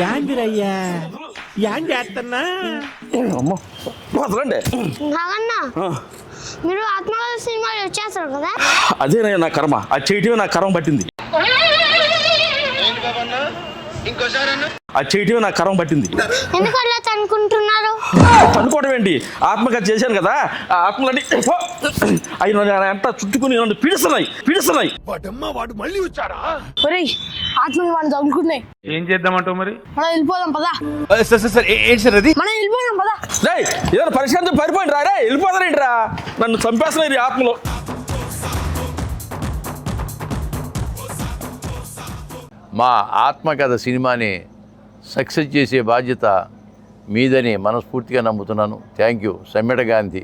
యాందిరయ్యా an చేస్తున్నా వదలండి. మీరు ఆత్మకథ సినిమాలు వచ్చేస్తారు కదా, అదే నా కర్మ, అది చేయటమే నా కర్మ పట్టింది. అది చేయటమే నా కర్మ పట్టింది. ఎందుకు అలా అనుకుంటున్నారు? అనుకోవడం ఏంటి, ఆత్మకథ చేశాను కదా, ఆ ఆత్మలన్నీ అవి అంతా చుట్టుకుని నన్ను పీడిస్తున్నాయి. వాడు మళ్ళీ వచ్చాడా? ఆత్మలు వాడిని తగులుకున్నాయి. ఏం చేద్దామంటావు మరి? మనం వెళ్ళిపోదాం పదా. సార్ ఏంటి సార్ అది? మనం వెళ్ళిపోదాం పదా. ఏదైనా పరిష్కారం పరిపోయింది రా, వెళ్ళిపోతారేంటిరా, నన్ను చంపేస్తున్నాయి ఈ ఆత్మలో. మా ఆత్మకథ సినిమాని సక్సెస్ చేసే బాధ్యత మీదని మనస్ఫూర్తిగా నమ్ముతున్నాను. Thank you. సమ్మెట గాంధీ.